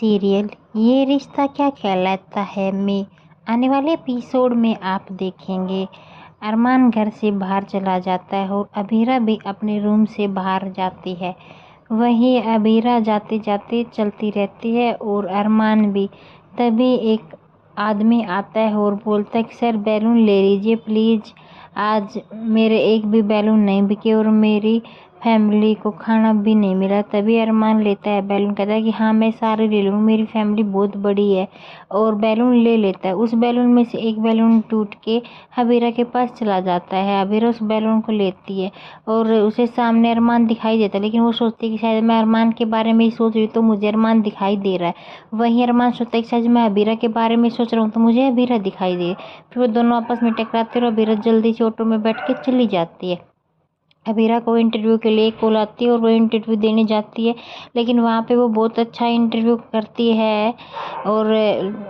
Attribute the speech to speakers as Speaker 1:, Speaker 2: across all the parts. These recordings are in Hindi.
Speaker 1: सीरियल ये रिश्ता क्या कहलाता है में आने वाले एपिसोड में आप देखेंगे अरमान घर से बाहर चला जाता है और अबीरा भी अपने रूम से बाहर जाती है। वहीं अबीरा जाते जाते चलती रहती है और अरमान भी। तभी एक आदमी आता है और बोलता है कि सर बैलून ले लीजिए प्लीज़, आज मेरे एक भी बैलून नहीं बिके और मेरी फैमिली को खाना भी नहीं मिला। तभी अरमान लेता है बैलून, कहता है कि हाँ मैं सारे ले लूँ, मेरी फैमिली बहुत बड़ी है, और बैलून ले लेता है। उस बैलून में से एक बैलून टूट के अबीरा के पास चला जाता है। अबीरा उस बैलून को लेती है और उसे सामने अरमान दिखाई देता है, लेकिन वो सोचती है कि शायद मैं अरमान के बारे में ही सोच रही हूँ तो मुझे अरमान दिखाई दे रहा है। वहीं अरमान सोचता है कि शायद मैं अबीरा के बारे में सोच रहा हूँ तो मुझे अबीरा दिखाई दे। फिर वो दोनों आपस में टकराते और अबीरा जल्दी से ऑटो में बैठ के चली जाती है। अबीरा को इंटरव्यू के लिए कॉल आती है और वो इंटरव्यू देने जाती है, लेकिन वहाँ पे वो बहुत अच्छा इंटरव्यू करती है और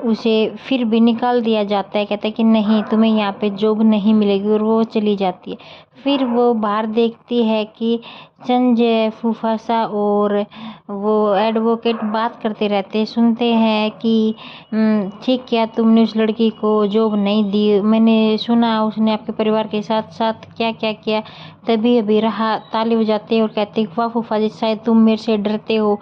Speaker 1: उसे फिर भी निकाल दिया जाता है। कहता है कि नहीं तुम्हें यहाँ पे जॉब नहीं मिलेगी, और वो चली जाती है। फिर वो बाहर देखती है कि संजय फूफासा और वो एडवोकेट बात करते रहते हैं। सुनते हैं कि ठीक किया तुमने उस लड़की को जॉब नहीं दी, मैंने सुना उसने आपके परिवार के साथ साथ क्या क्या किया। तभी अबीरा ताली बजाते हैं और कहते हैं वाह फूफा जी, शायद तुम मेरे से डरते हो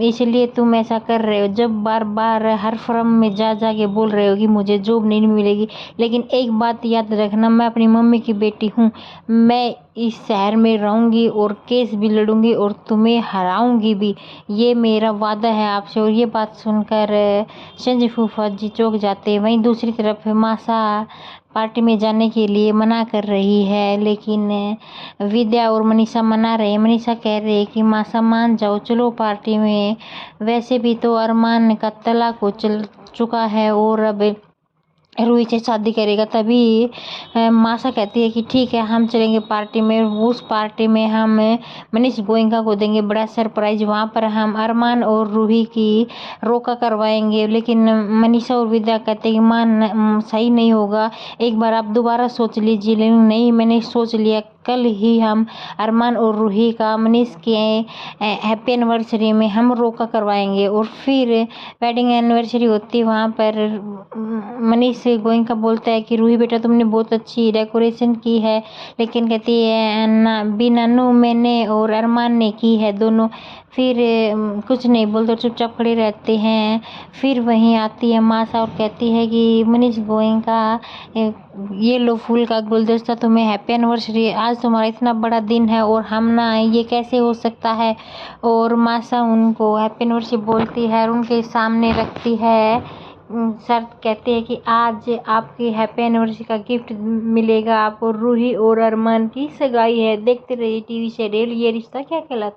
Speaker 1: इसलिए तुम ऐसा कर रहे हो। जब बार बार हर फर्म में जा के बोल रहे हो कि मुझे जॉब नहीं मिलेगी, लेकिन एक बात याद रखना, मैं अपनी मम्मी की बेटी हूँ, मैं इस शहर में रहूँगी और केस भी लड़ूंगी और तुम्हें हराऊंगी भी, ये मेरा वादा है आपसे। और ये बात सुनकर संजय फूफा जी चौंक जाते हैं। वहीं दूसरी तरफ मासा पार्टी में जाने के लिए मना कर रही है, लेकिन विद्या और मनीषा मना रहे हैं। मनीषा कह रही है कि मासा मान जाओ, चलो पार्टी में, वैसे भी तो अरमान का तलाक हो चल चुका है और अब रूही से शादी करेगा। तभी मासा कहती है कि ठीक है हम चलेंगे पार्टी में। उस पार्टी में हम मनीष गोयनका को देंगे बड़ा सरप्राइज, वहाँ पर हम अरमान और रूही की रोका करवाएंगे। लेकिन मनीषा और विद्या कहते हैं कि मां सही नहीं होगा, एक बार आप दोबारा सोच लीजिए। लेकिन नहीं, मैंने सोच लिया, कल ही हम अरमान और रूही का मनीष के हैप्पी एनिवर्सरी में हम रोका करवाएंगे। और फिर वेडिंग एनिवर्सरी होती है। वहाँ पर मनीष गोयनका बोलता है कि रूही बेटा तुमने बहुत अच्छी डेकोरेशन की है, लेकिन कहती है नानू मैंने और अरमान ने की है दोनों। फिर कुछ नहीं बोलते, चुपचाप खड़े रहते हैं। फिर वहीं आती है मासा और कहती है कि मनीष गोयनका ये लो फूल का गुलदस्ता, तुम्हें हैप्पी एनिवर्सरी, आज तुम्हारा इतना बड़ा दिन है और हम ना आए, ये कैसे हो सकता है। और मासा उनको हैप्पी एनिवर्सरी बोलती है और उनके सामने रखती है शर्त, कहते हैं कि आज आपकी हैप्पी एनिवर्सरी का गिफ्ट मिलेगा आपको, रूही और अरमान की सगाई है। देखते रहिए टीवी सीरियल ये रिश्ता क्या कहलाता है।